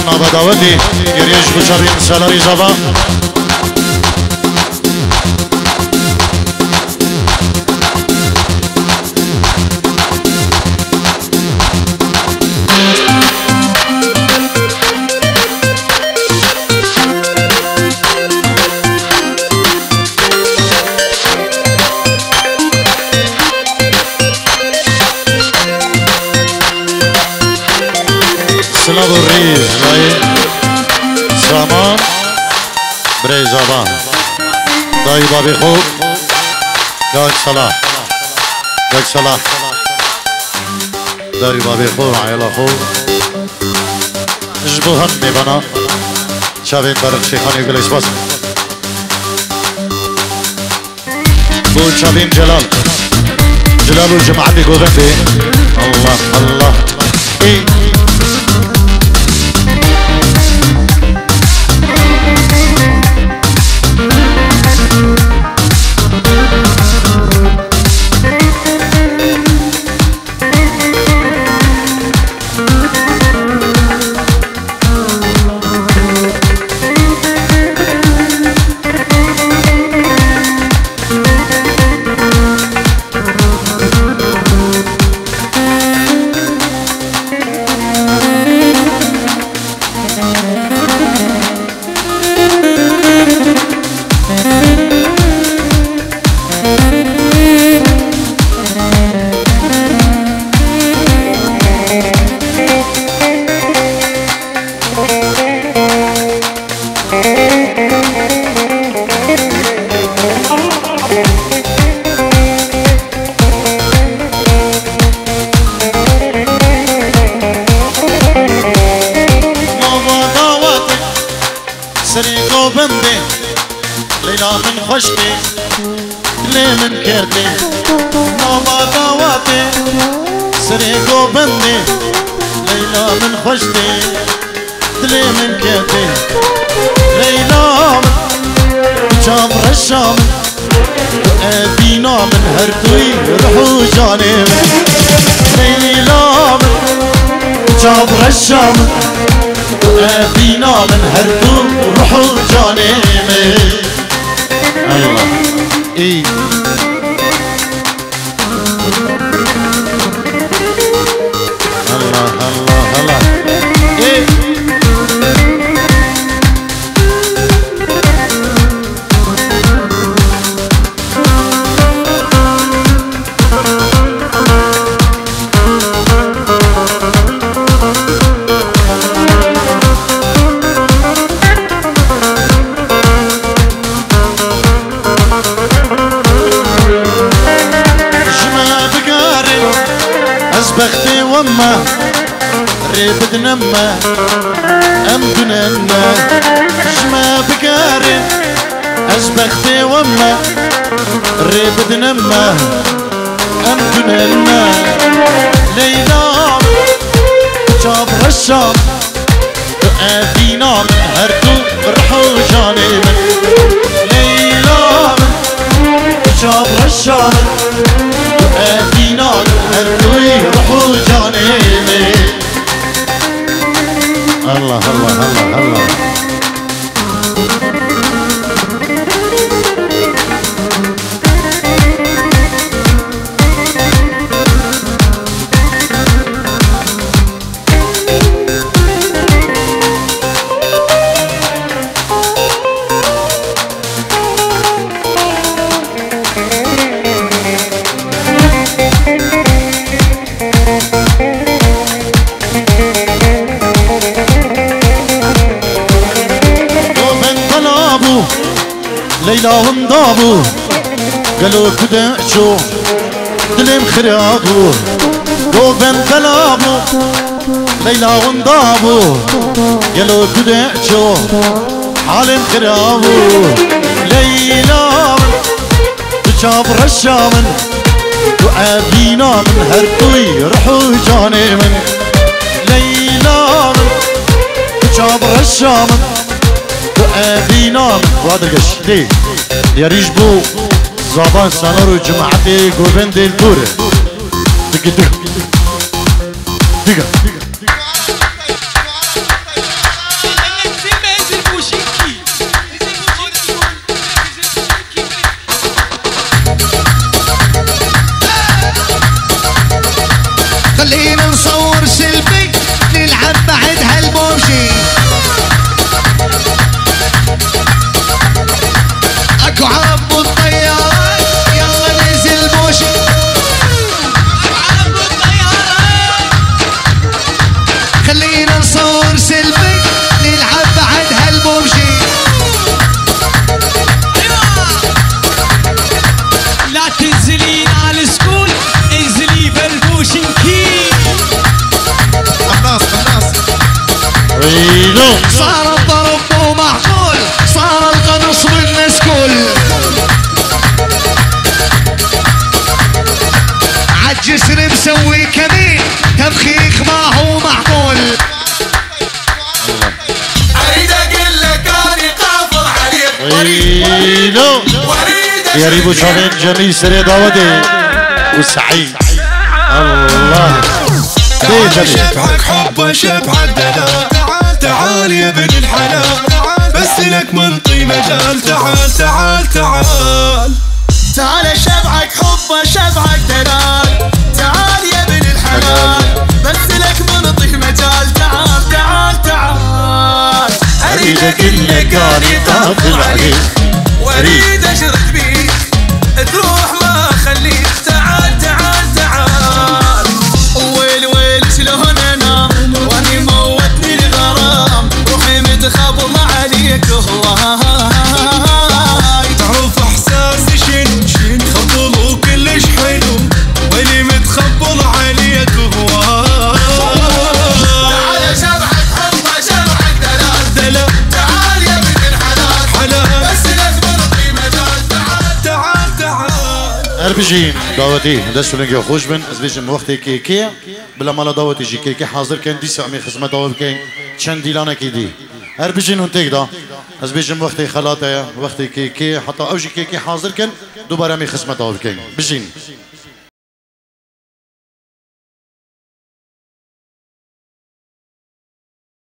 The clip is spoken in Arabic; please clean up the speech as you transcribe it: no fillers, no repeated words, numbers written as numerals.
جناب داودی گریش بچابین سالاری زبا سلام الريز لاي سامان بريزابان داي بابي خوب كاك صلاح داي بابي خوب عيلا خوب اجبو همي بنا شابين برق شيخاني يقول اسباس بو شابين جلال الجماعة بيقول بندي الله ايه سريقو بندي ليلى من خشتي لي من كردي نوبا داواتي سريقو بندي ليلى من خشتي لي من كردي ليلى من جابر الشام أبينا من هردوي روحو جانب ليلى من جابر الشام أبينا من هردو روحو جانيمي الله إيه الله إيه بختي وما ريبد نما أمدننا جما بقاري أزبختي وما ريبد نما أمدننا ليلى جابر الشام أبينا من هردو رحو جانب ليلى جابر الشام أبينا هردوي روحو جانيمي الله ليلى ومضابو قالوا كدا شو دلم خرابو قوبن طلابو ليلى ومضابو قالوا كدا شو حال خرابو ليلى تجابر الشامن وأبينا من هردوي روحو جاني من ليلى تجابر الشامن وأبينا وهذا القش ليه يريش بو زبان سنور وجماعتي قوبين دي الدورة دقا خلينا نصور سيلفي نلعب بعد هالبوبشي اكو عرب بالطيارات يلا نزل بوشي عرب بالطيارات خلينا نصور سيلفي نلعب بعد هالبوبشي لا تنزلين على السكول انزلي بالبوشنكي خلاص صار الضرب مو معقول صار القنص بالمسكول عالجسر مسوي كمين تبخيخ ما هو معقول اريد اقول لك اني قافل عليك يا ريبو شافين جميل سري داودي وسعيد الله شبعك حب شبعك دلال تعال يا ابن الحلال بس لك منطي مجال تعال تعال شبعك حب شبعك دلال تعال يا ابن الحلال بس لك منطي مجال تعال اريد اقول لك اني قافل عليك واريد اشرد بيك تروح ما اخليك تعال ويل شلون انام واني موتني الغرام روحي متخبل عليك هواي تعرف احساسي شن خبل وكلش حلو واني متخبل عليك هواي تعال شبعك حب شبعك دلال تعال يا ابن الحلال بس لك منطي مجال تعال اربجين داوتي دستو لنجو خوش بن از بيجم وقتي كيكي بلا مالا داوتي جي كيكي حاضر كان دي سعمي خدمة داوت كان چند ديلانا كي دي اربجين هنتيك دا از بيجم وقتي خلاطة وقتي كيكي حتى اوجي كيكي حاضر كان دوباره مي خدمة داوت كان بجين